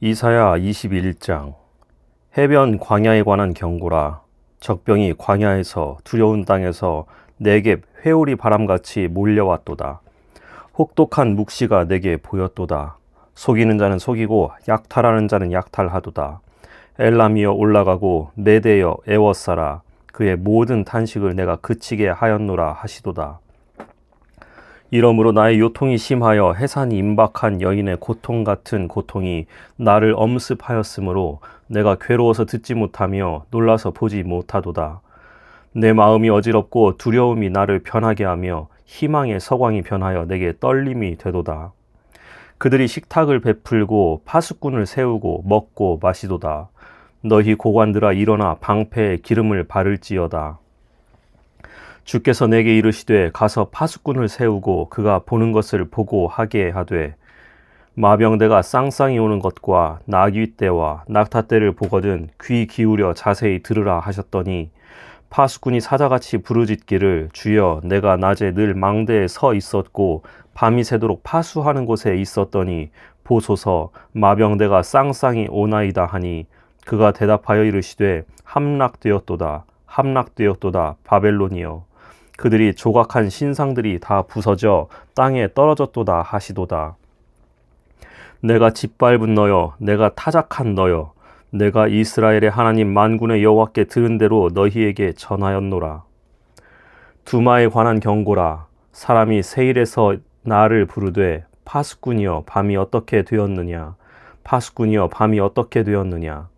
이사야 21장. 해변 광야에 관한 경고라. 적병이 광야에서 두려운 땅에서 내게 회오리 바람같이 몰려왔도다. 혹독한 묵시가 내게 보였도다. 속이는 자는 속이고 약탈하는 자는 약탈하도다. 엘람이여 올라가고 메대여 애워싸라. 그의 모든 탄식을 내가 그치게 하였노라 하시도다. 이러므로 나의 요통이 심하여 해산이 임박한 여인의 고통 같은 고통이 나를 엄습하였으므로 내가 괴로워서 듣지 못하며 놀라서 보지 못하도다. 내 마음이 어지럽고 두려움이 나를 변하게 하며 희망의 서광이 변하여 내게 떨림이 되도다. 그들이 식탁을 베풀고 파수꾼을 세우고 먹고 마시도다. 너희 고관들아 일어나 방패에 기름을 바를지어다. 주께서 내게 이르시되 가서 파수꾼을 세우고 그가 보는 것을 보고 하게 하되 마병대가 쌍쌍이 오는 것과 나귀떼와 낙타떼를 보거든 귀 기울여 자세히 들으라 하셨더니 파수꾼이 사자같이 부르짖기를 주여 내가 낮에 늘 망대에 서 있었고 밤이 새도록 파수하는 곳에 있었더니 보소서 마병대가 쌍쌍이 오나이다 하니 그가 대답하여 이르시되 함락되었도다 함락되었도다 바벨론이여 그들이 조각한 신상들이 다 부서져 땅에 떨어졌도다 하시도다. 내가 짓밟은 너여 내가 타작한 너여 내가 이스라엘의 하나님 만군의 여호와께 들은 대로 너희에게 전하였노라. 두마에 관한 경고라. 사람이 세일에서 나를 부르되 파수꾼이여 밤이 어떻게 되었느냐 파수꾼이여 밤이 어떻게 되었느냐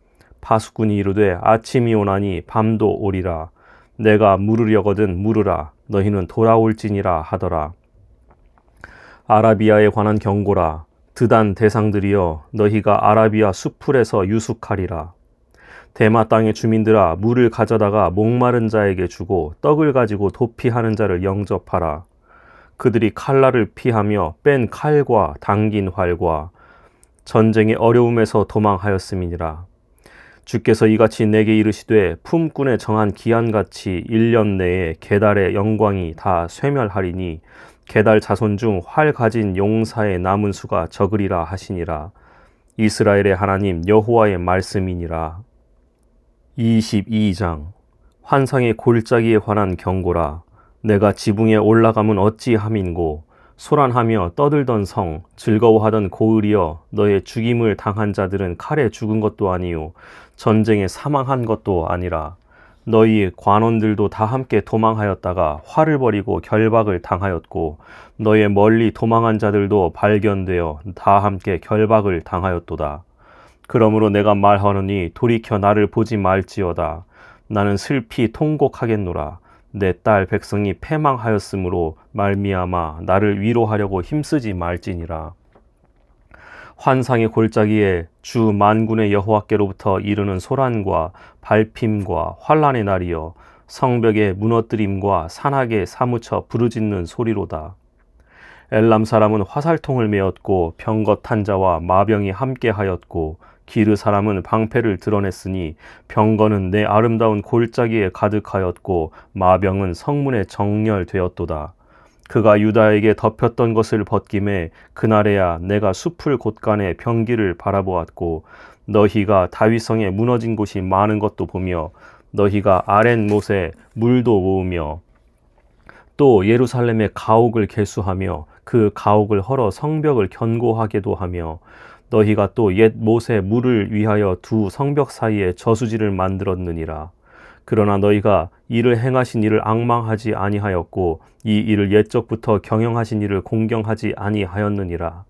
파수꾼이 이르되 아침이 오나니 밤도 오리라. 내가 물으려거든 물으라. 너희는 돌아올지니라 하더라. 아라비아에 관한 경고라. 드단 대상들이여 너희가 아라비아 수풀에서 유숙하리라. 대마 땅의 주민들아 물을 가져다가 목마른 자에게 주고 떡을 가지고 도피하는 자를 영접하라. 그들이 칼날을 피하며 뺀 칼과 당긴 활과 전쟁의 어려움에서 도망하였음이니라. 주께서 이같이 내게 이르시되 품꾼에 정한 기한같이 1년 내에 게달의 영광이 다 쇠멸하리니 게달 자손 중 활 가진 용사의 남은 수가 적으리라 하시니라. 이스라엘의 하나님 여호와의 말씀이니라. 22장. 환상의 골짜기에 관한 경고라. 내가 지붕에 올라가면 어찌함인고 소란하며 떠들던 성 즐거워하던 고을이여 너의 죽임을 당한 자들은 칼에 죽은 것도 아니요 전쟁에 사망한 것도 아니라 너희 관원들도 다 함께 도망하였다가 화를 벌이고 결박을 당하였고 너의 멀리 도망한 자들도 발견되어 다 함께 결박을 당하였도다. 그러므로 내가 말하노니 돌이켜 나를 보지 말지어다. 나는 슬피 통곡하겠노라. 내 딸 백성이 패망하였으므로 말미암아 나를 위로하려고 힘쓰지 말지니라. 환상의 골짜기에 주 만군의 여호와께로부터 이르는 소란과 발핌과 환란의 날이여 성벽의 무너뜨림과 산악에 사무쳐 부르짖는 소리로다. 엘람 사람은 화살통을 메었고 병거탄 자와 마병이 함께하였고 기르 사람은 방패를 드러냈으니 병거는 내 아름다운 골짜기에 가득하였고 마병은 성문에 정렬되었도다. 그가 유다에게 덮였던 것을 벗김에 그날에야 내가 숲을 곳간에 병기를 바라보았고 너희가 다윗성에 무너진 곳이 많은 것도 보며 너희가 아랫못에 물도 모으며 또 예루살렘의 가옥을 개수하며 그 가옥을 헐어 성벽을 견고하게도 하며 너희가 또 옛 못에 물을 위하여 두 성벽 사이에 저수지를 만들었느니라. 그러나 너희가 이를 행하신 이를 앙망하지 아니하였고 이 일을 옛적부터 경영하신 이를 공경하지 아니하였느니라.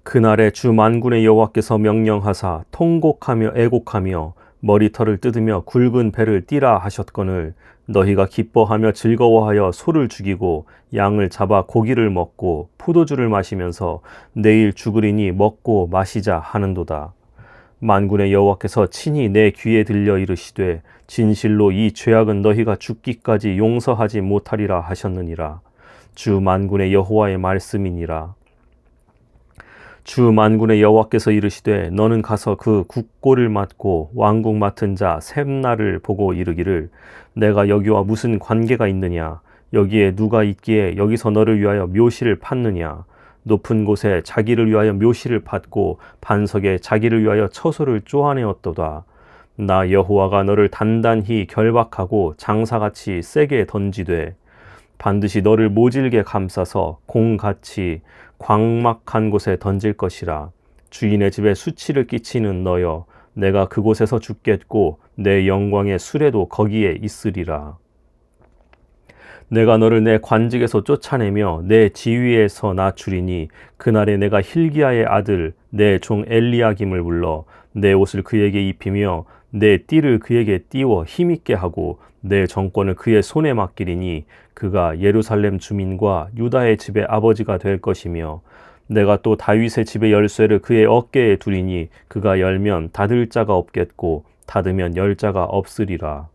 그날에 주 만군의 여호와께서 명령하사 통곡하며 애곡하며 머리털을 뜯으며 굵은 배를 띠라 하셨거늘 너희가 기뻐하며 즐거워하여 소를 죽이고 양을 잡아 고기를 먹고 포도주를 마시면서 내일 죽으리니 먹고 마시자 하는도다. 만군의 여호와께서 친히 내 귀에 들려 이르시되 진실로 이 죄악은 너희가 죽기까지 용서하지 못하리라 하셨느니라. 주 만군의 여호와의 말씀이니라. 주 만군의 여호와께서 이르시되 너는 가서 그 국고를 맡고 왕국 맡은 자 셈나를 보고 이르기를 내가 여기와 무슨 관계가 있느냐 여기에 누가 있기에 여기서 너를 위하여 묘시를 팠느냐 높은 곳에 자기를 위하여 묘시를 팠고 반석에 자기를 위하여 처소를 쪼아내었도다. 나 여호와가 너를 단단히 결박하고 장사같이 세게 던지되 반드시 너를 모질게 감싸서 공같이 광막한 곳에 던질 것이라. 주인의 집에 수치를 끼치는 너여, 내가 그곳에서 죽겠고 내 영광의 수레도 거기에 있으리라. 내가 너를 내 관직에서 쫓아내며 내 지위에서 낮추리니 그날에 내가 힐기야의 아들 내 종 엘리야김을 불러 내 옷을 그에게 입히며 내 띠를 그에게 띄워 힘있게 하고 내 정권을 그의 손에 맡기리니 그가 예루살렘 주민과 유다의 집의 아버지가 될 것이며 내가 또 다윗의 집의 열쇠를 그의 어깨에 두리니 그가 열면 닫을 자가 없겠고 닫으면 열 자가 없으리라.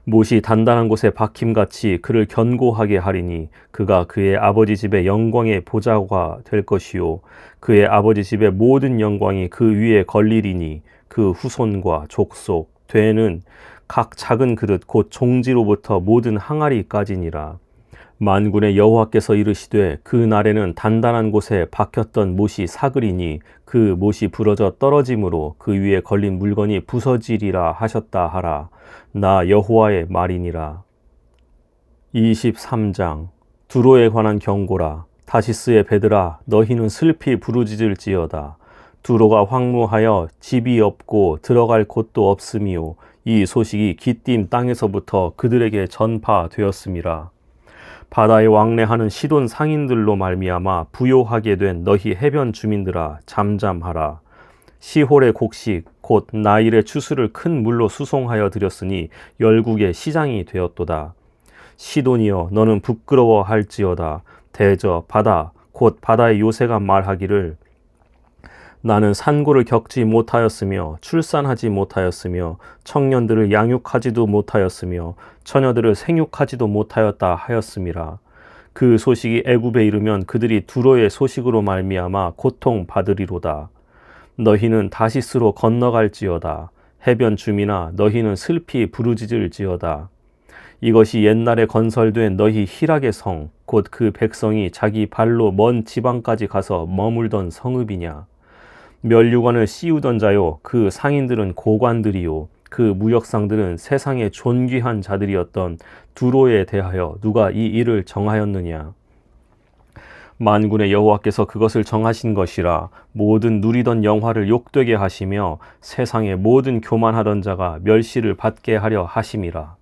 못이 단단한 곳에 박힘같이 그를 견고하게 하리니 그가 그의 아버지 집의 영광의 보좌가 될 것이요 그의 아버지 집의 모든 영광이 그 위에 걸리리니 그 후손과 족속 되는 각 작은 그릇 곧 종지로부터 모든 항아리까지니라. 만군의 여호와께서 이르시되 그 날에는 단단한 곳에 박혔던 못이 사그리니 그 못이 부러져 떨어짐으로 그 위에 걸린 물건이 부서지리라 하셨다 하라. 나 여호와의 말이니라. 23장 두로에 관한 경고라. 다시스의 배들아 너희는 슬피 부르짖을지어다. 두로가 황무하여 집이 없고 들어갈 곳도 없음이요 이 소식이 기띔 땅에서부터 그들에게 전파되었음이라. 바다에 왕래하는 시돈 상인들로 말미암아 부요하게 된 너희 해변 주민들아 잠잠하라. 시홀의 곡식 곧 나일의 추수를 큰 물로 수송하여 드렸으니 열국의 시장이 되었도다. 시돈이여 너는 부끄러워할지어다. 대저 바다 곧 바다의 요새가 말하기를 나는 산고를 겪지 못하였으며 출산하지 못하였으며 청년들을 양육하지도 못하였으며 처녀들을 생육하지도 못하였다 하였음이라. 그 소식이 애굽에 이르면 그들이 두로의 소식으로 말미암아 고통 받으리로다. 너희는 다시스로 건너갈지어다. 해변 주민아 너희는 슬피 부르짖을지어다. 이것이 옛날에 건설된 너희 희락의 성 곧 그 백성이 자기 발로 먼 지방까지 가서 머물던 성읍이냐. 멸류관을 씌우던 자요 그 상인들은 고관들이요 그 무역상들은 세상의 존귀한 자들이었던 두로에 대하여 누가 이 일을 정하였느냐. 만군의 여호와께서 그것을 정하신 것이라. 모든 누리던 영화를 욕되게 하시며 세상의 모든 교만하던 자가 멸시를 받게 하려 하심이라.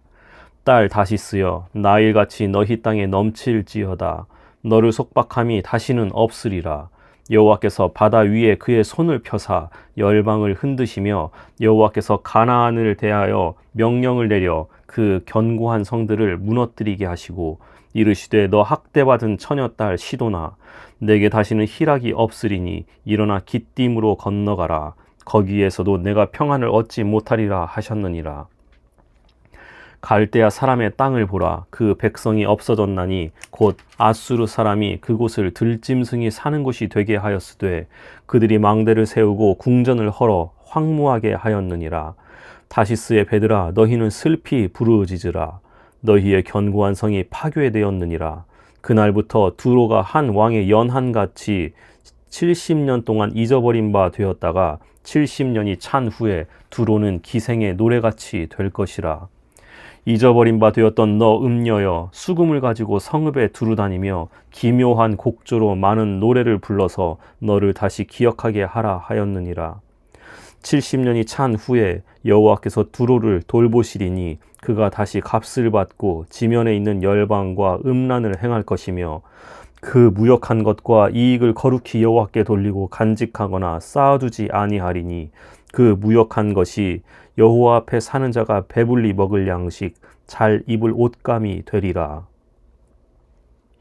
딸 다시스여 나일같이 너희 땅에 넘칠지어다. 너를 속박함이 다시는 없으리라. 여호와께서 바다 위에 그의 손을 펴사 열방을 흔드시며 여호와께서 가나안을 대하여 명령을 내려 그 견고한 성들을 무너뜨리게 하시고 이르시되 너 학대받은 처녀딸 시도나 내게 다시는 희락이 없으리니 일어나 기띔으로 건너가라. 거기에서도 내가 평안을 얻지 못하리라 하셨느니라. 갈대아 사람의 땅을 보라. 그 백성이 없어졌나니 곧 아수르 사람이 그곳을 들짐승이 사는 곳이 되게 하였으되 그들이 망대를 세우고 궁전을 헐어 황무하게 하였느니라. 다시스의 배들아 너희는 슬피 부르짖으라. 너희의 견고한 성이 파괴되었느니라. 그날부터 두로가 한 왕의 연한같이 70년 동안 잊어버린 바 되었다가 70년이 찬 후에 두로는 기생의 노래같이 될 것이라. 잊어버린 바 되었던 너 음녀여 수금을 가지고 성읍에 두루다니며 기묘한 곡조로 많은 노래를 불러서 너를 다시 기억하게 하라 하였느니라. 70년이 찬 후에 여호와께서 두로를 돌보시리니 그가 다시 값을 받고 지면에 있는 열방과 음란을 행할 것이며 그 무역한 것과 이익을 거룩히 여호와께 돌리고 간직하거나 쌓아두지 아니하리니 그 무역한 것이 여호와 앞에 사는 자가 배불리 먹을 양식 잘 입을 옷감이 되리라.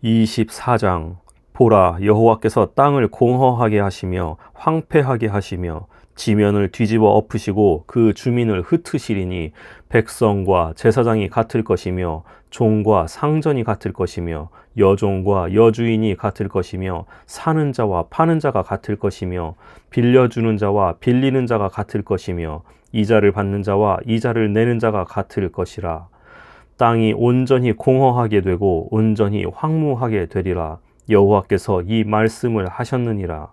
24장 보라 여호와께서 땅을 공허하게 하시며 황폐하게 하시며 지면을 뒤집어 엎으시고 그 주민을 흩으시리니 백성과 제사장이 같을 것이며 종과 상전이 같을 것이며 여종과 여주인이 같을 것이며 사는 자와 파는 자가 같을 것이며 빌려주는 자와 빌리는 자가 같을 것이며 이자를 받는 자와 이자를 내는 자가 같을 것이라. 땅이 온전히 공허하게 되고 온전히 황무하게 되리라. 여호와께서 이 말씀을 하셨느니라.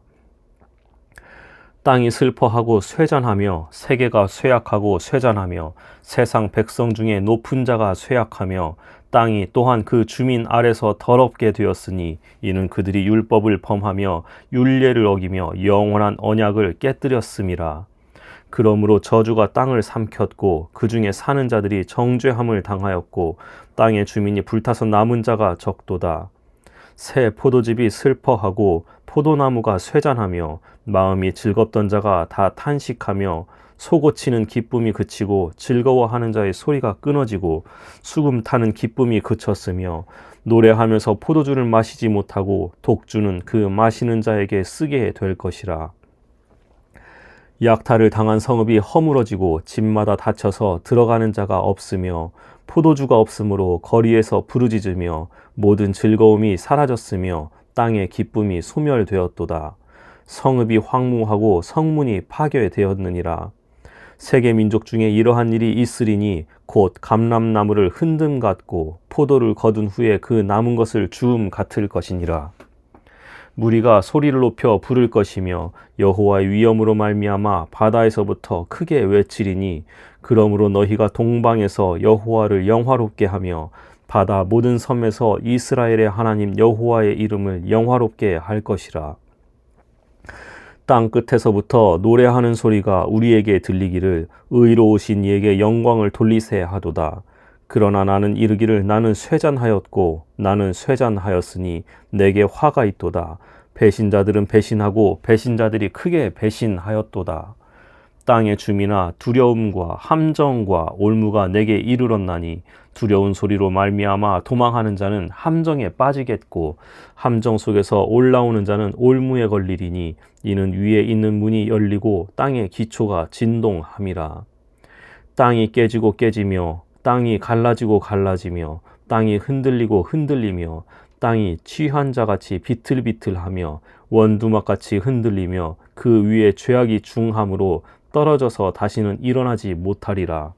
땅이 슬퍼하고 쇠잔하며 세계가 쇠약하고 쇠잔하며 세상 백성 중에 높은 자가 쇠약하며 땅이 또한 그 주민 아래서 더럽게 되었으니 이는 그들이 율법을 범하며 율례를 어기며 영원한 언약을 깨뜨렸음이라. 그러므로 저주가 땅을 삼켰고 그 중에 사는 자들이 정죄함을 당하였고 땅의 주민이 불타서 남은 자가 적도다. 새 포도즙이 슬퍼하고 포도나무가 쇠잔하며 마음이 즐겁던 자가 다 탄식하며 소고치는 기쁨이 그치고 즐거워하는 자의 소리가 끊어지고 수금 타는 기쁨이 그쳤으며 노래하면서 포도주를 마시지 못하고 독주는 그 마시는 자에게 쓰게 될 것이라. 약탈을 당한 성읍이 허물어지고 집마다 닫혀서 들어가는 자가 없으며 포도주가 없으므로 거리에서 부르짖으며 모든 즐거움이 사라졌으며 땅의 기쁨이 소멸되었도다. 성읍이 황무하고 성문이 파괴되었느니라. 세계 민족 중에 이러한 일이 있으리니 곧 감람나무를 흔듦 같고 포도를 거둔 후에 그 남은 것을 주움 같을 것이니라. 무리가 소리를 높여 부를 것이며 여호와의 위엄으로 말미암아 바다에서부터 크게 외치리니 그러므로 너희가 동방에서 여호와를 영화롭게 하며 바다 모든 섬에서 이스라엘의 하나님 여호와의 이름을 영화롭게 할 것이라. 땅 끝에서부터 노래하는 소리가 우리에게 들리기를 의로우신 이에게 영광을 돌리세 하도다. 그러나 나는 이르기를 나는 쇠잔하였고 나는 쇠잔하였으니 내게 화가 있도다. 배신자들은 배신하고 배신자들이 크게 배신하였도다. 땅의 주민아 두려움과 함정과 올무가 내게 이르렀나니 두려운 소리로 말미암아 도망하는 자는 함정에 빠지겠고 함정 속에서 올라오는 자는 올무에 걸리리니 이는 위에 있는 문이 열리고 땅의 기초가 진동함이라. 땅이 깨지고 깨지며 땅이 갈라지고 갈라지며 땅이 흔들리고 흔들리며 땅이 취한 자같이 비틀비틀하며 원두막같이 흔들리며 그 위에 죄악이 중함으로 떨어져서 다시는 일어나지 못하리라.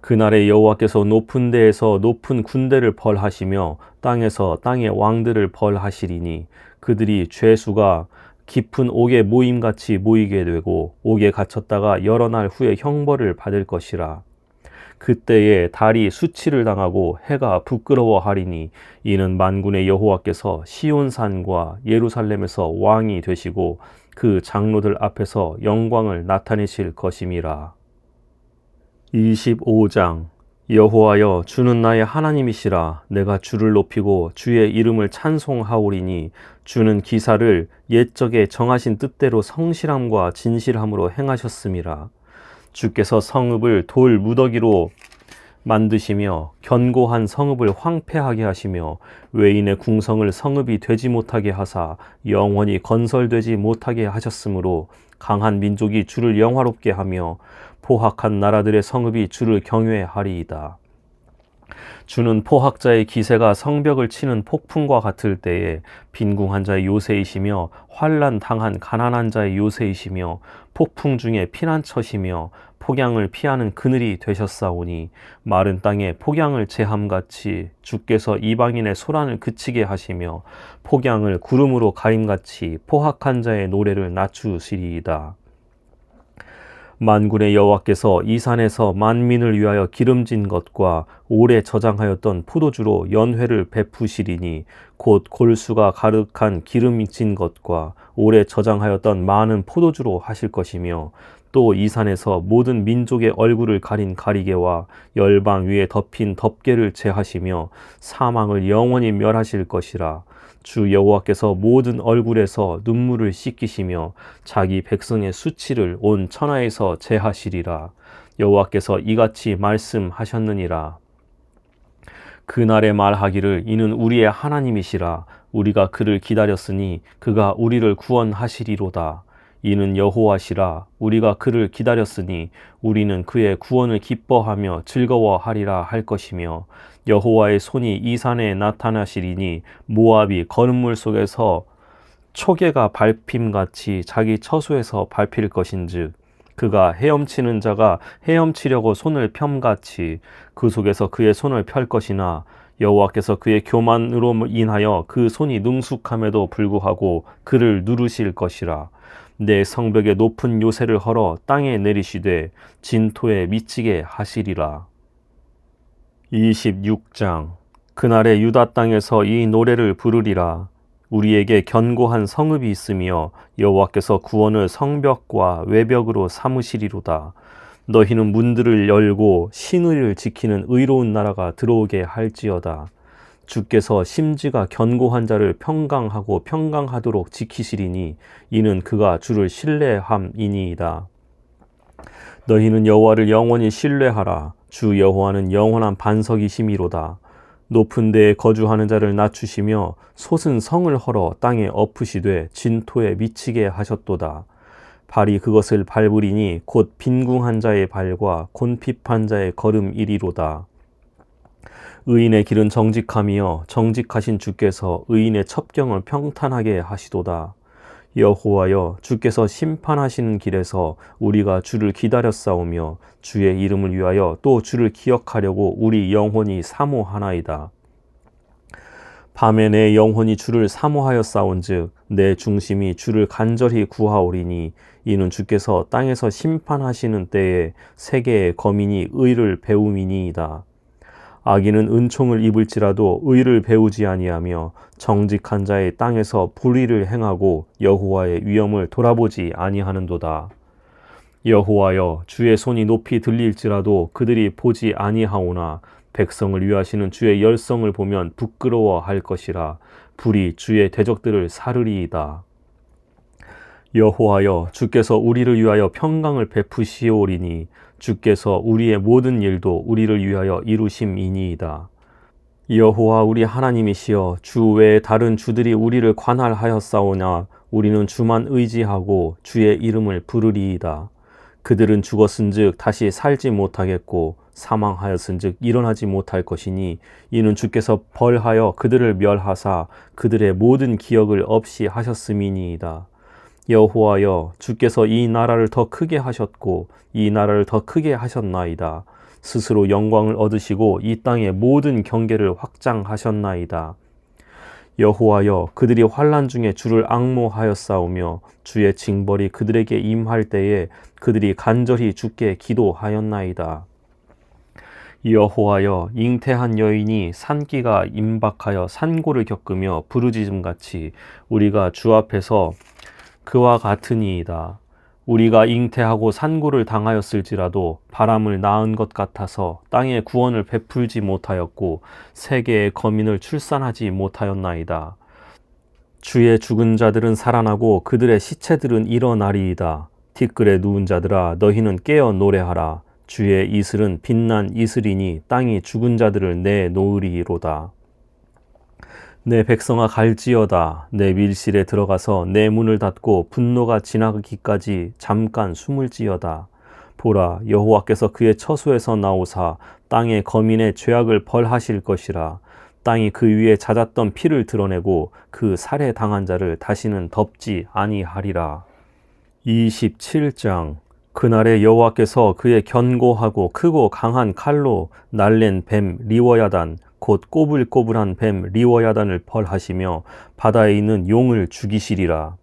그날에 여호와께서 높은 데에서 높은 군대를 벌하시며 땅에서 땅의 왕들을 벌하시리니 그들이 죄수가 깊은 옥에 모임같이 모이게 되고 옥에 갇혔다가 여러 날 후에 형벌을 받을 것이라. 그때에 달이 수치를 당하고 해가 부끄러워하리니 이는 만군의 여호와께서 시온산과 예루살렘에서 왕이 되시고 그 장로들 앞에서 영광을 나타내실 것임이라. 25장. 여호와여 주는 나의 하나님이시라. 내가 주를 높이고 주의 이름을 찬송하오리니 주는 기사를 옛적에 정하신 뜻대로 성실함과 진실함으로 행하셨음이라. 주께서 성읍을 돌 무더기로 만드시며 견고한 성읍을 황폐하게 하시며 외인의 궁성을 성읍이 되지 못하게 하사 영원히 건설되지 못하게 하셨으므로 강한 민족이 주를 영화롭게 하며 포악한 나라들의 성읍이 주를 경외하리이다. 주는 포학자의 기세가 성벽을 치는 폭풍과 같을 때에 빈궁한 자의 요새이시며 환난 당한 가난한 자의 요새이시며 폭풍 중에 피난처시며 폭양을 피하는 그늘이 되셨사오니 마른 땅에 폭양을 제함같이 주께서 이방인의 소란을 그치게 하시며 폭양을 구름으로 가림같이 포악한 자의 노래를 낮추시리이다. 만군의 여호와께서 이 산에서 만민을 위하여 기름진 것과 오래 저장하였던 포도주로 연회를 베푸시리니 곧 골수가 가득한 기름진 것과 오래 저장하였던 많은 포도주로 하실 것이며 또 이 산에서 모든 민족의 얼굴을 가린 가리개와 열방 위에 덮인 덮개를 제하시며 사망을 영원히 멸하실 것이라. 주 여호와께서 모든 얼굴에서 눈물을 씻기시며 자기 백성의 수치를 온 천하에서 제하시리라. 여호와께서 이같이 말씀하셨느니라. 그날에 말하기를 이는 우리의 하나님이시라. 우리가 그를 기다렸으니 그가 우리를 구원하시리로다. 이는 여호와시라. 우리가 그를 기다렸으니 우리는 그의 구원을 기뻐하며 즐거워하리라 할 것이며 여호와의 손이 이 산에 나타나시리니 모압이 거름물 속에서 초계가 밟힘같이 자기 처소에서 밟힐 것인즉 그가 헤엄치는 자가 헤엄치려고 손을 켬같이 그 속에서 그의 손을 펼 것이나 여호와께서 그의 교만으로 인하여 그 손이 능숙함에도 불구하고 그를 누르실 것이라. 내 성벽의 높은 요새를 헐어 땅에 내리시되 진토에 미치게 하시리라. 26장. 그날에 유다 땅에서 이 노래를 부르리라. 우리에게 견고한 성읍이 있으며 여호와께서 구원을 성벽과 외벽으로 삼으시리로다. 너희는 문들을 열고 신의를 지키는 의로운 나라가 들어오게 할지어다. 주께서 심지가 견고한 자를 평강하고 평강하도록 지키시리니 이는 그가 주를 신뢰함이니이다. 너희는 여호와를 영원히 신뢰하라. 주 여호와는 영원한 반석이심이로다. 높은 데에 거주하는 자를 낮추시며 솟은 성을 헐어 땅에 엎으시되 진토에 미치게 하셨도다. 발이 그것을 밟으리니 곧 빈궁한 자의 발과 곤핍한 자의 걸음이리로다. 의인의 길은 정직함이여 정직하신 주께서 의인의 첩경을 평탄하게 하시도다. 여호와여, 주께서 심판하시는 길에서 우리가 주를 기다렸사오며 주의 이름을 위하여 또 주를 기억하려고 우리 영혼이 사모하나이다. 밤에 내 영혼이 주를 사모하였사온즉 내 중심이 주를 간절히 구하오리니 이는 주께서 땅에서 심판하시는 때에 세계의 거민이 의를 배움이니이다. 악인은 은총을 입을지라도 의를 배우지 아니하며 정직한 자의 땅에서 불의를 행하고 여호와의 위엄을 돌아보지 아니하는도다. 여호와여, 주의 손이 높이 들릴지라도 그들이 보지 아니하오나 백성을 위하시는 주의 열성을 보면 부끄러워할 것이라. 불이 주의 대적들을 사르리이다. 여호와여, 주께서 우리를 위하여 평강을 베푸시오리니 주께서 우리의 모든 일도 우리를 위하여 이루심이니이다. 여호와 우리 하나님이시여, 주 외에 다른 주들이 우리를 관할하였사오나 우리는 주만 의지하고 주의 이름을 부르리이다. 그들은 죽었은즉 다시 살지 못하겠고 사망하였은즉 일어나지 못할 것이니 이는 주께서 벌하여 그들을 멸하사 그들의 모든 기억을 없이 하셨음이니이다. 여호와여, 주께서 이 나라를 더 크게 하셨고 이 나라를 더 크게 하셨나이다. 스스로 영광을 얻으시고 이 땅의 모든 경계를 확장하셨나이다. 여호와여, 그들이 환난 중에 주를 앙모하였사오며 주의 징벌이 그들에게 임할 때에 그들이 간절히 주께 기도하였나이다. 여호와여, 잉태한 여인이 산기가 임박하여 산고를 겪으며 부르짖음같이 우리가 주 앞에서 그와 같으니이다. 우리가 잉태하고 산고를 당하였을지라도 바람을 낳은 것 같아서 땅에 구원을 베풀지 못하였고 세계의 거민을 출산하지 못하였나이다. 주의 죽은 자들은 살아나고 그들의 시체들은 일어나리이다. 티끌에 누운 자들아, 너희는 깨어 노래하라. 주의 이슬은 빛난 이슬이니 땅이 죽은 자들을 내놓으리로다. 내 백성아 갈지어다. 내 밀실에 들어가서 내 문을 닫고 분노가 지나기까지 잠깐 숨을지어다. 보라, 여호와께서 그의 처소에서 나오사 땅의 거민의 죄악을 벌하실 것이라. 땅이 그 위에 잦았던 피를 드러내고 그 살해당한 자를 다시는 덮지 아니하리라. 27장. 그날에 여호와께서 그의 견고하고 크고 강한 칼로 날랜 뱀 리워야단 곧 꼬불꼬불한 뱀 리워야단을 벌하시며 바다에 있는 용을 죽이시리라.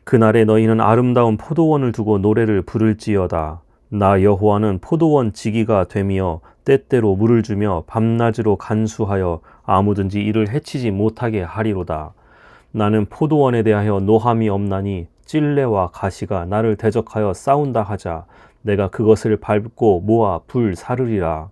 그날에 너희는 아름다운 포도원을 두고 노래를 부를지어다. 나 여호와는 포도원 지기가 되며 때때로 물을 주며 밤낮으로 간수하여 아무든지 이를 해치지 못하게 하리로다. 나는 포도원에 대하여 노함이 없나니 찔레와 가시가 나를 대적하여 싸운다 하자 내가 그것을 밟고 모아 불 사르리라.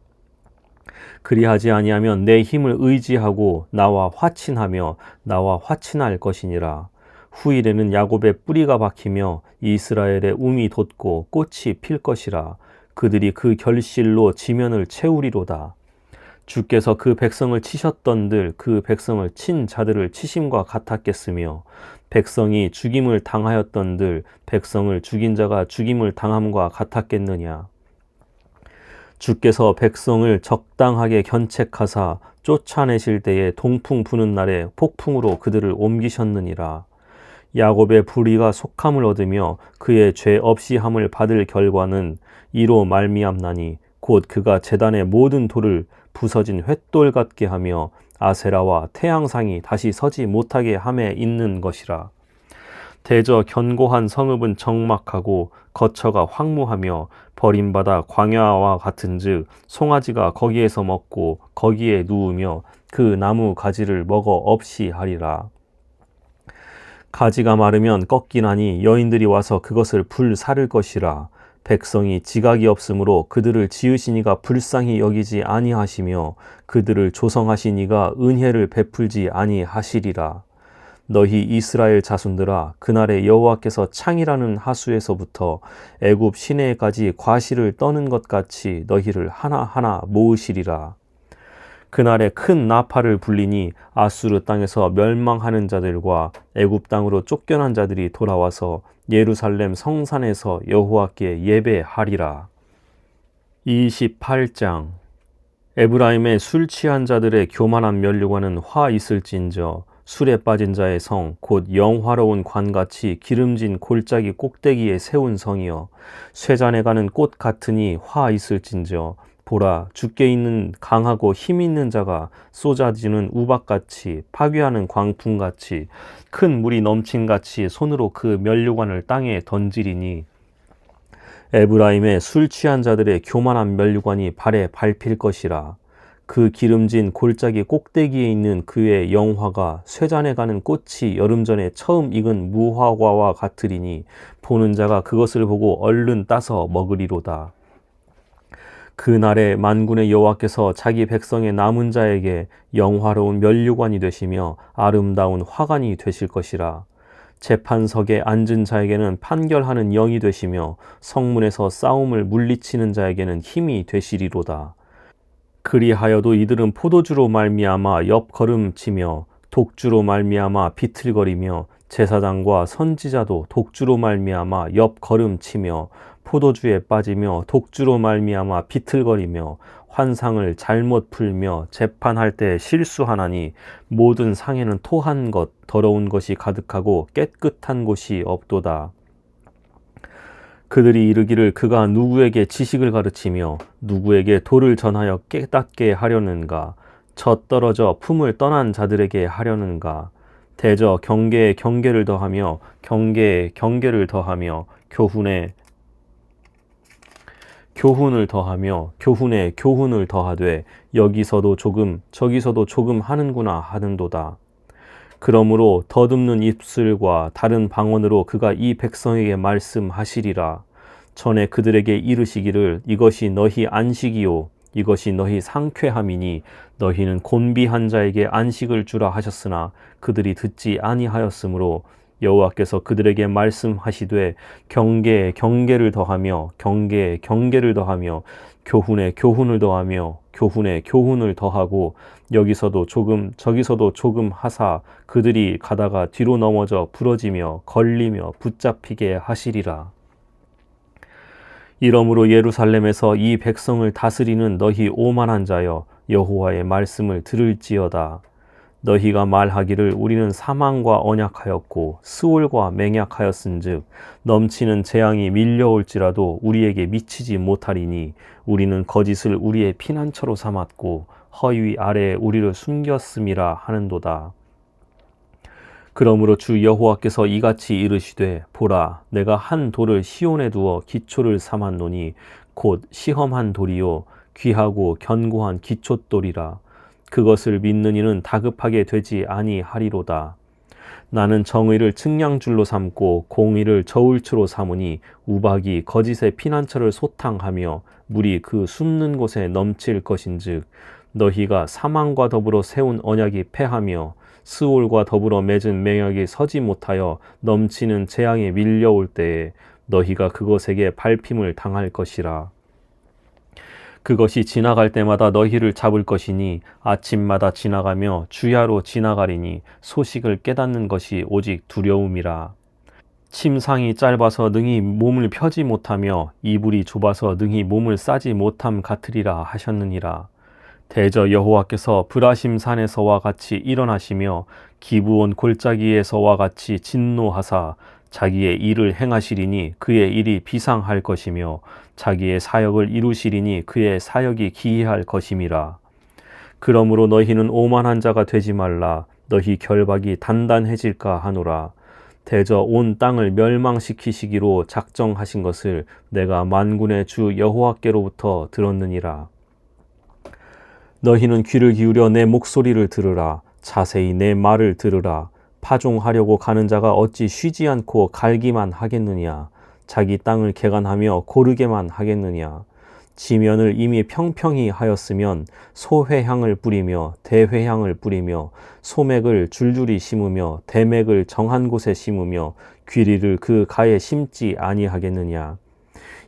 그리하지 아니하면 내 힘을 의지하고 나와 화친하며 나와 화친할 것이니라. 후일에는 야곱의 뿌리가 박히며 이스라엘의 움이 돋고 꽃이 필 것이라. 그들이 그 결실로 지면을 채우리로다. 주께서 그 백성을 치셨던들 그 백성을 친 자들을 치심과 같았겠으며 백성이 죽임을 당하였던들 백성을 죽인 자가 죽임을 당함과 같았겠느냐. 주께서 백성을 적당하게 견책하사 쫓아내실 때에 동풍 부는 날에 폭풍으로 그들을 옮기셨느니라. 야곱의 불의가 속함을 얻으며 그의 죄 없이 함을 받을 결과는 이로 말미암나니 곧 그가 제단의 모든 돌을 부서진 횃돌 같게 하며 아세라와 태양상이 다시 서지 못하게 함에 있는 것이라. 대저 견고한 성읍은 적막하고 거처가 황무하며 버림받아 광야와 같은즉 송아지가 거기에서 먹고 거기에 누우며 그 나무 가지를 먹어 없이 하리라. 가지가 마르면 꺾이나니 여인들이 와서 그것을 불사를 것이라. 백성이 지각이 없으므로 그들을 지으시니가 불쌍히 여기지 아니하시며 그들을 조성하신 이가 은혜를 베풀지 아니하시리라. 너희 이스라엘 자손들아, 그날에 여호와께서 창이라는 하수에서부터 애굽 시내까지 과실을 떠는 것 같이 너희를 하나하나 모으시리라. 그날에 큰 나팔을 불리니 아수르 땅에서 멸망하는 자들과 애굽 땅으로 쫓겨난 자들이 돌아와서 예루살렘 성산에서 여호와께 예배하리라. 28장. 에브라임의 술 취한 자들의 교만한 면류관은 화 있을진저 술에 빠진 자의 성 곧 영화로운 관같이 기름진 골짜기 꼭대기에 세운 성이여 쇠잔에 가는 꽃 같으니 화 있을진저 보라 죽게 있는 강하고 힘 있는 자가 쏟아지는 우박같이 파괴하는 광풍같이 큰 물이 넘친같이 손으로 그 면류관을 땅에 던지리니 에브라임의 술 취한 자들의 교만한 면류관이 발에 밟힐 것이라. 그 기름진 골짜기 꼭대기에 있는 그의 영화가 쇠잔에 가는 꽃이 여름 전에 처음 익은 무화과와 같으리니 보는 자가 그것을 보고 얼른 따서 먹으리로다. 그날에 만군의 여호와께서 자기 백성의 남은 자에게 영화로운 면류관이 되시며 아름다운 화관이 되실 것이라. 재판석에 앉은 자에게는 판결하는 영이 되시며 성문에서 싸움을 물리치는 자에게는 힘이 되시리로다. 그리하여도 이들은 포도주로 말미암아 옆걸음치며 독주로 말미암아 비틀거리며 제사장과 선지자도 독주로 말미암아 옆걸음치며 포도주에 빠지며 독주로 말미암아 비틀거리며 환상을 잘못 풀며 재판할 때 실수하나니 모든 상에는 토한 것 더러운 것이 가득하고 깨끗한 곳이 없도다. 그들이 이르기를 그가 누구에게 지식을 가르치며 누구에게 도를 전하여 깨닫게 하려는가. 젖떨어져 품을 떠난 자들에게 하려는가. 대저 경계에 경계를 더하며 경계에 경계를 더하며 교훈에 교훈을 더하며 교훈에 교훈을 더하되 여기서도 조금 저기서도 조금 하는구나 하는도다. 그러므로 더듬는 입술과 다른 방언으로 그가 이 백성에게 말씀하시리라. 전에 그들에게 이르시기를 이것이 너희 안식이요 이것이 너희 상쾌함이니 너희는 곤비한 자에게 안식을 주라 하셨으나 그들이 듣지 아니하였으므로 여호와께서 그들에게 말씀하시되 경계에 경계를 더하며 경계에 경계를 더하며 교훈에 교훈을 더하며 교훈에 교훈을 더하고 여기서도 조금 저기서도 조금 하사 그들이 가다가 뒤로 넘어져 부러지며 걸리며 붙잡히게 하시리라. 이러므로 예루살렘에서 이 백성을 다스리는 너희 오만한 자여 여호와의 말씀을 들을지어다. 너희가 말하기를 우리는 사망과 언약하였고 스올과 맹약하였은즉 넘치는 재앙이 밀려올지라도 우리에게 미치지 못하리니 우리는 거짓을 우리의 피난처로 삼았고 허위 아래에 우리를 숨겼음이라 하는도다. 그러므로 주 여호와께서 이같이 이르시되 보라 내가 한 돌을 시온에 두어 기초를 삼았노니 곧 시험한 돌이요 귀하고 견고한 기초돌이라. 그것을 믿는 이는 다급하게 되지 아니하리로다. 나는 정의를 측량줄로 삼고 공의를 저울추로 삼으니 우박이 거짓의 피난처를 소탕하며 물이 그 숨는 곳에 넘칠 것인즉 너희가 사망과 더불어 세운 언약이 패하며 스올과 더불어 맺은 맹약이 서지 못하여 넘치는 재앙에 밀려올 때에 너희가 그것에게 밟힘을 당할 것이라. 그것이 지나갈 때마다 너희를 잡을 것이니 아침마다 지나가며 주야로 지나가리니 소식을 깨닫는 것이 오직 두려움이라. 침상이 짧아서 능히 몸을 펴지 못하며 이불이 좁아서 능히 몸을 싸지 못함 같으리라 하셨느니라. 대저 여호와께서 브라심 산에서와 같이 일어나시며 기브온 골짜기에서와 같이 진노하사 자기의 일을 행하시리니 그의 일이 비상할 것이며 자기의 사역을 이루시리니 그의 사역이 기이할 것임이라. 그러므로 너희는 오만한 자가 되지 말라. 너희 결박이 단단해질까 하노라. 대저 온 땅을 멸망시키시기로 작정하신 것을 내가 만군의 주 여호와께로부터 들었느니라. 너희는 귀를 기울여 내 목소리를 들으라. 자세히 내 말을 들으라. 파종하려고 가는 자가 어찌 쉬지 않고 갈기만 하겠느냐. 자기 땅을 개간하며 고르게만 하겠느냐. 지면을 이미 평평히 하였으면 소회향을 뿌리며 대회향을 뿌리며 소맥을 줄줄이 심으며 대맥을 정한 곳에 심으며 귀리를 그 가에 심지 아니하겠느냐.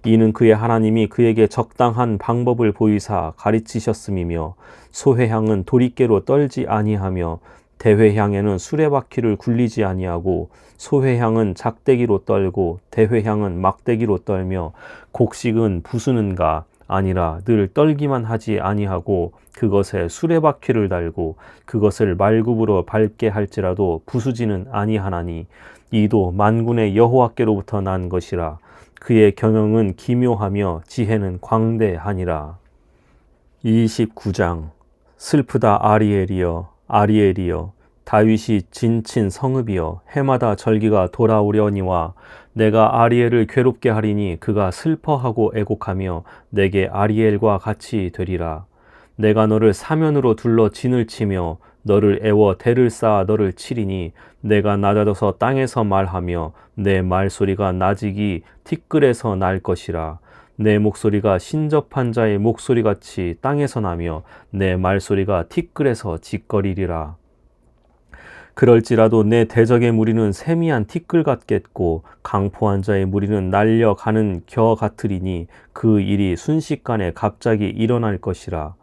이는 그의 하나님이 그에게 적당한 방법을 보이사 가르치셨음이며 소회향은 도리깨로 떨지 아니하며 대회향에는 수레바퀴를 굴리지 아니하고 소회향은 작대기로 떨고 대회향은 막대기로 떨며 곡식은 부수는가 아니라 늘 떨기만 하지 아니하고 그것에 수레바퀴를 달고 그것을 말굽으로 밟게 할지라도 부수지는 아니하나니 이도 만군의 여호와께로부터 난 것이라. 그의 경영은 기묘하며 지혜는 광대하니라. 29장. 슬프다 아리엘이여, 아리엘이여, 다윗이 진친 성읍이여, 해마다 절기가 돌아오려니와 내가 아리엘을 괴롭게 하리니 그가 슬퍼하고 애곡하며 내게 아리엘과 같이 되리라. 내가 너를 사면으로 둘러 진을 치며 너를 애워 대를 쌓아 너를 치리니 내가 낮아져서 땅에서 말하며 내 말소리가 나직이 티끌에서 날 것이라. 내 목소리가 신접한 자의 목소리같이 땅에서 나며 내 말소리가 티끌에서 짓거리리라. 그럴지라도 내 대적의 무리는 세미한 티끌 같겠고 강포한 자의 무리는 날려가는 겨 같으리니 그 일이 순식간에 갑자기 일어날 것이라.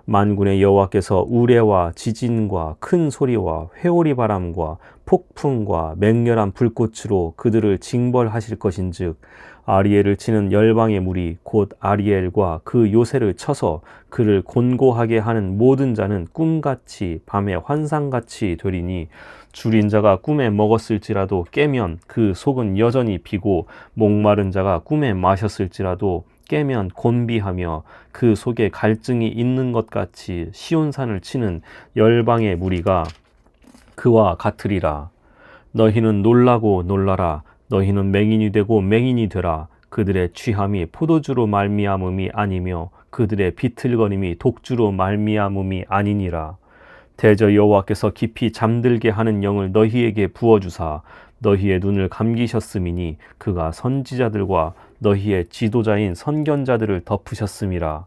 만군의 여호와께서 우레와 지진과 큰 소리와 회오리 바람과 폭풍과 맹렬한 불꽃으로 그들을 징벌하실 것인즉 아리엘을 치는 열방의 무리 곧 아리엘과 그 요새를 쳐서 그를 곤고하게 하는 모든 자는 꿈같이 밤에 환상같이 되리니 줄인 자가 꿈에 먹었을지라도 깨면 그 속은 여전히 비고 목마른 자가 꿈에 마셨을지라도 깨면 곤비하며 그 속에 갈증이 있는 것 같이 시온산을 치는 열방의 무리가 그와 같으리라. 너희는 놀라고 놀라라. 너희는 맹인이 되고 맹인이 되라. 그들의 취함이 포도주로 말미암음이 아니며 그들의 비틀거림이 독주로 말미암음이 아니니라. 대저 여호와께서 깊이 잠들게 하는 영을 너희에게 부어주사 너희의 눈을 감기셨음이니 그가 선지자들과 너희의 지도자인 선견자들을 덮으셨음이라.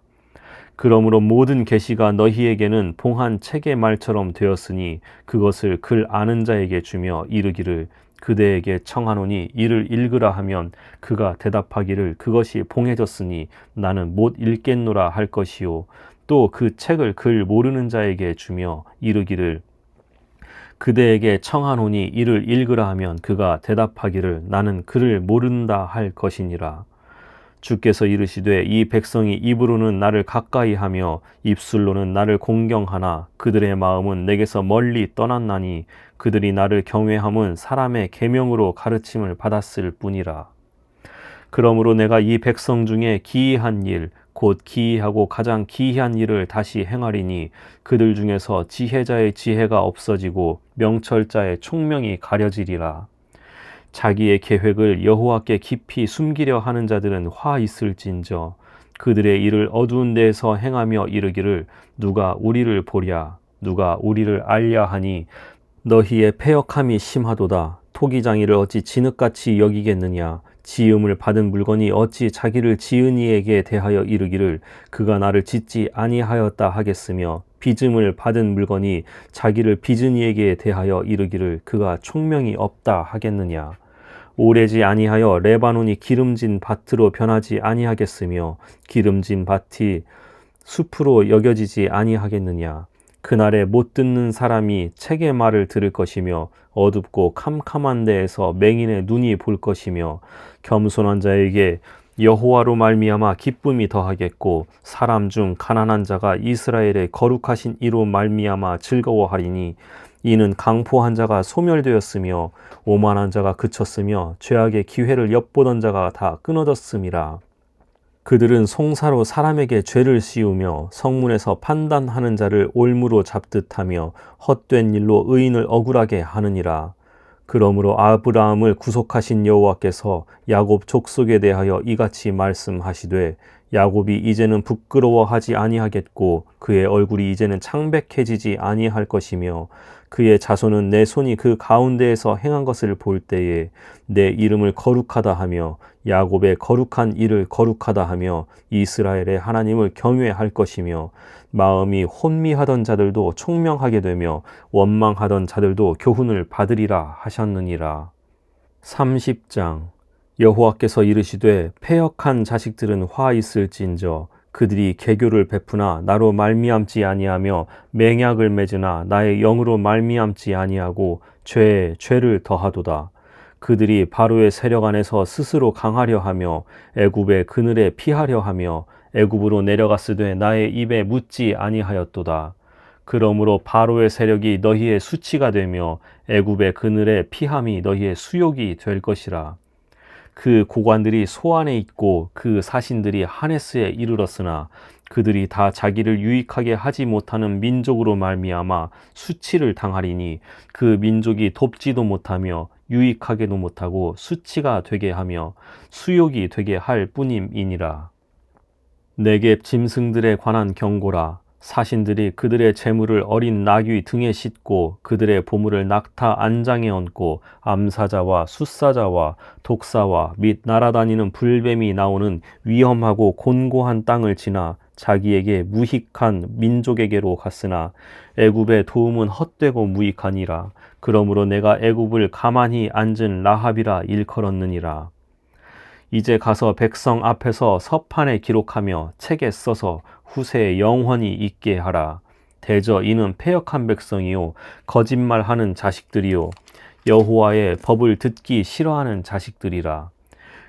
그러므로 모든 계시가 너희에게는 봉한 책의 말처럼 되었으니 그것을 글 아는 자에게 주며 이르기를 그대에게 청하노니 이를 읽으라 하면 그가 대답하기를 그것이 봉해졌으니 나는 못 읽겠노라 할 것이요. 또 그 책을 글 모르는 자에게 주며 이르기를 그대에게 청하노니 이를 읽으라 하면 그가 대답하기를 나는 글을 모른다 할 것이니라. 주께서 이르시되 이 백성이 입으로는 나를 가까이 하며 입술로는 나를 공경하나 그들의 마음은 내게서 멀리 떠났나니 그들이 나를 경외함은 사람의 계명으로 가르침을 받았을 뿐이라. 그러므로 내가 이 백성 중에 기이한 일 곧 기이하고 가장 기이한 일을 다시 행하리니 그들 중에서 지혜자의 지혜가 없어지고 명철자의 총명이 가려지리라. 자기의 계획을 여호와께 깊이 숨기려 하는 자들은 화 있을진저 그들의 일을 어두운 데에서 행하며 이르기를 누가 우리를 보랴 누가 우리를 알랴 하니 너희의 패역함이 심하도다. 토기장이를 어찌 진흙같이 여기겠느냐. 지음을 받은 물건이 어찌 자기를 지은 이에게 대하여 이르기를 그가 나를 짓지 아니하였다 하겠으며 빚음을 받은 물건이 자기를 빚은 이에게 대하여 이르기를 그가 총명이 없다 하겠느냐. 오래지 아니하여 레바논이 기름진 밭으로 변하지 아니하겠으며 기름진 밭이 숲으로 여겨지지 아니하겠느냐. 그날에 못 듣는 사람이 책의 말을 들을 것이며 어둡고 캄캄한 데에서 맹인의 눈이 볼 것이며 겸손한 자에게 여호와로 말미암아 기쁨이 더하겠고 사람 중 가난한 자가 이스라엘의 거룩하신 이로 말미암아 즐거워하리니 이는 강포한 자가 소멸되었으며 오만한 자가 그쳤으며 죄악의 기회를 엿보던 자가 다 끊어졌음이라. 그들은 송사로 사람에게 죄를 씌우며 성문에서 판단하는 자를 올무로 잡듯하며 헛된 일로 의인을 억울하게 하느니라. 그러므로 아브라함을 구속하신 여호와께서 야곱 족속에 대하여 이같이 말씀하시되 야곱이 이제는 부끄러워하지 아니하겠고 그의 얼굴이 이제는 창백해지지 아니할 것이며 그의 자손은 내 손이 그 가운데에서 행한 것을 볼 때에 내 이름을 거룩하다 하며 야곱의 거룩한 일을 거룩하다 하며 이스라엘의 하나님을 경외할 것이며 마음이 혼미하던 자들도 총명하게 되며 원망하던 자들도 교훈을 받으리라 하셨느니라. 30장. 여호와께서 이르시되 패역한 자식들은 화 있을진저 그들이 계교를 베푸나 나로 말미암지 아니하며 맹약을 맺으나 나의 영으로 말미암지 아니하고 죄에 죄를 더하도다. 그들이 바로의 세력 안에서 스스로 강하려 하며 애굽의 그늘에 피하려 하며 애굽으로 내려갔으되 나의 입에 묻지 아니하였도다. 그러므로 바로의 세력이 너희의 수치가 되며 애굽의 그늘에 피함이 너희의 수욕이 될 것이라. 그 고관들이 소안에 있고 그 사신들이 하네스에 이르렀으나 그들이 다 자기를 유익하게 하지 못하는 민족으로 말미암아 수치를 당하리니 그 민족이 돕지도 못하며 유익하게도 못하고 수치가 되게 하며 수욕이 되게 할 뿐임이니라. 내게 짐승들에 관한 경고라. 사신들이 그들의 재물을 어린 나귀 등에 싣고 그들의 보물을 낙타 안장에 얹고 암사자와 숫사자와 독사와 및 날아다니는 불뱀이 나오는 위험하고 곤고한 땅을 지나 자기에게 무익한 민족에게로 갔으나 애굽의 도움은 헛되고 무익하니라. 그러므로 내가 애굽을 가만히 앉은 라합이라 일컬었느니라. 이제 가서 백성 앞에서 서판에 기록하며 책에 써서 후세에 영원히 있게 하라. 대저 이는 패역한 백성이요 거짓말하는 자식들이요 여호와의 법을 듣기 싫어하는 자식들이라.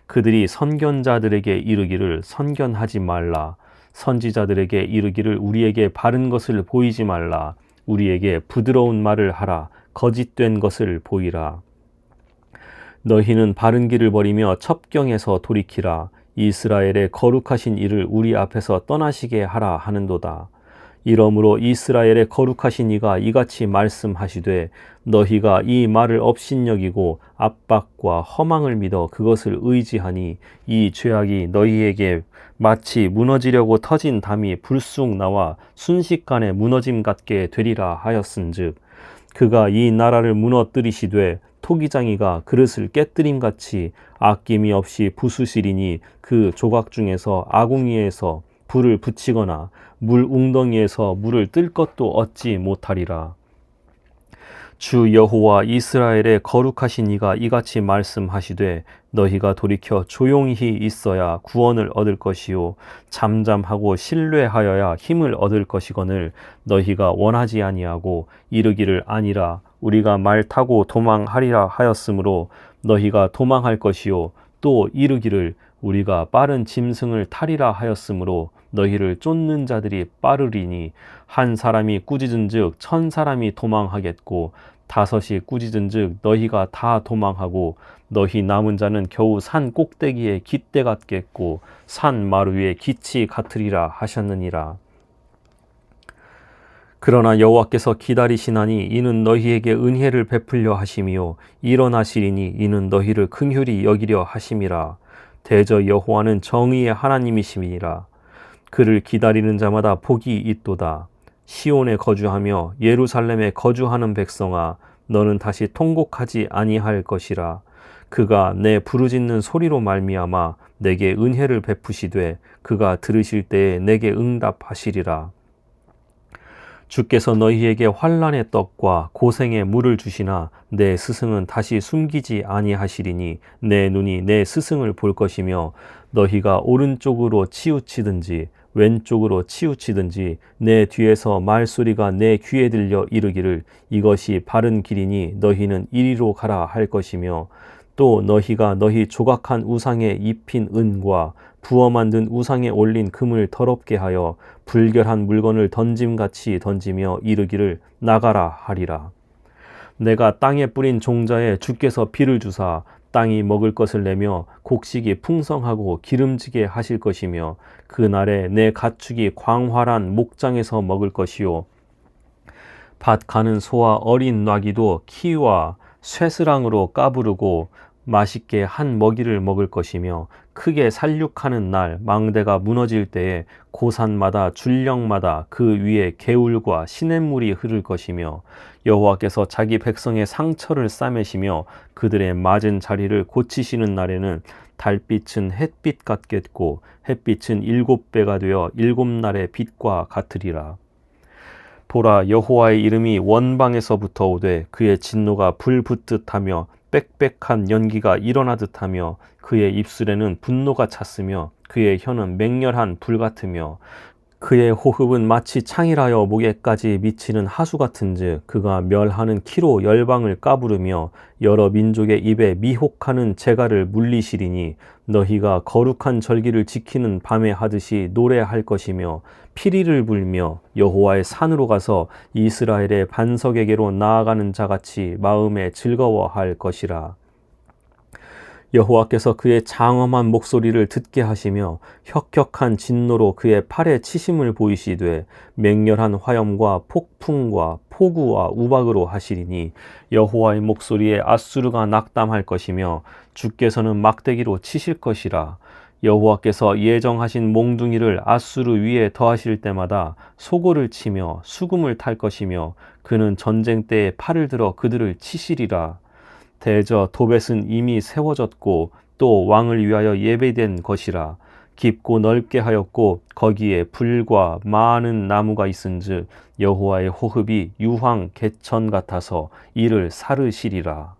그들이 선견자들에게 이르기를 선견하지 말라. 선지자들에게 이르기를 우리에게 바른 것을 보이지 말라. 우리에게 부드러운 말을 하라. 거짓된 것을 보이라. 너희는 바른 길을 버리며 첩경에서 돌이키라. 이스라엘의 거룩하신 이를 우리 앞에서 떠나시게 하라 하는도다. 이러므로 이스라엘의 거룩하신 이가 이같이 말씀하시되 너희가 이 말을 업신여기고 압박과 허망을 믿어 그것을 의지하니 이 죄악이 너희에게 마치 무너지려고 터진 담이 불쑥 나와 순식간에 무너짐 같게 되리라 하였은즉 그가 이 나라를 무너뜨리시되 토기장이가 그릇을 깨뜨림같이 아낌이 없이 부수시리니 그 조각 중에서 아궁이에서 불을 붙이거나 물 웅덩이에서 물을 뜰 것도 얻지 못하리라. 주 여호와 이스라엘의 거룩하신 이가 이같이 말씀하시되 너희가 돌이켜 조용히 있어야 구원을 얻을 것이요 잠잠하고 신뢰하여야 힘을 얻을 것이거늘 너희가 원하지 아니하고 이르기를 아니라 우리가 말 타고 도망하리라 하였으므로 너희가 도망할 것이요 또 이르기를 우리가 빠른 짐승을 타리라 하였으므로 너희를 쫓는 자들이 빠르리니 한 사람이 꾸짖은즉 1000사람이 도망하겠고 5이 꾸짖은즉 너희가 다 도망하고 너희 남은 자는 겨우 산 꼭대기에 깃대 같겠고 산 마루에 깃이 같으리라 하셨느니라. 그러나 여호와께서 기다리시나니 이는 너희에게 은혜를 베풀려 하심이요 일어나시리니 이는 너희를 긍휼히 여기려 하심이라. 대저 여호와는 정의의 하나님이심이니라. 그를 기다리는 자마다 복이 있도다. 시온에 거주하며 예루살렘에 거주하는 백성아 너는 다시 통곡하지 아니할 것이라. 그가 내 부르짖는 소리로 말미암아 내게 은혜를 베푸시되 그가 들으실 때에 내게 응답하시리라. 주께서 너희에게 환난의 떡과 고생의 물을 주시나 내 스승은 다시 숨기지 아니하시리니 내 눈이 내 스승을 볼 것이며 너희가 오른쪽으로 치우치든지 왼쪽으로 치우치든지 내 뒤에서 말소리가 내 귀에 들려 이르기를 이것이 바른 길이니 너희는 이리로 가라 할 것이며 또 너희가 너희 조각한 우상에 입힌 은과 부어 만든 우상에 올린 금을 더럽게 하여 불결한 물건을 던짐같이 던지며 이르기를 나가라 하리라. 내가 땅에 뿌린 종자에 주께서 비를 주사 땅이 먹을 것을 내며 곡식이 풍성하고 기름지게 하실 것이며 그날에 내 가축이 광활한 목장에서 먹을 것이요 밭 가는 소와 어린 나귀도 키와 쇠스랑으로 까부르고 맛있게 한 먹이를 먹을 것이며 크게 살육하는 날 망대가 무너질 때에 고산마다 줄령마다 그 위에 개울과 시냇물이 흐를 것이며 여호와께서 자기 백성의 상처를 싸매시며 그들의 맞은 자리를 고치시는 날에는 달빛은 햇빛 같겠고 햇빛은 7배가 되어 7날의 빛과 같으리라. 보라, 여호와의 이름이 원방에서부터 오되 그의 진노가 불 붙듯하며 빽빽한 연기가 일어나듯하며 그의 입술에는 분노가 찼으며 그의 혀는 맹렬한 불 같으며 그의 호흡은 마치 창이라여 목에까지 미치는 하수 같은즉 그가 멸하는 키로 열방을 까부르며 여러 민족의 입에 미혹하는 재갈을 물리시리니 너희가 거룩한 절기를 지키는 밤에 하듯이 노래할 것이며 피리를 불며 여호와의 산으로 가서 이스라엘의 반석에게로 나아가는 자같이 마음에 즐거워할 것이라. 여호와께서 그의 장엄한 목소리를 듣게 하시며 혁혁한 진노로 그의 팔에 치심을 보이시되 맹렬한 화염과 폭풍과 폭우와 우박으로 하시리니 여호와의 목소리에 앗수르가 낙담할 것이며 주께서는 막대기로 치실 것이라. 여호와께서 예정하신 몽둥이를 앗수르 위에 더하실 때마다 소고를 치며 수금을 탈 것이며 그는 전쟁 때에 팔을 들어 그들을 치시리라. 대저 도벳은 이미 세워졌고 또 왕을 위하여 예배된 것이라. 깊고 넓게 하였고 거기에 불과 많은 나무가 있은즉 여호와의 호흡이 유황 개천 같아서 이를 사르시리라.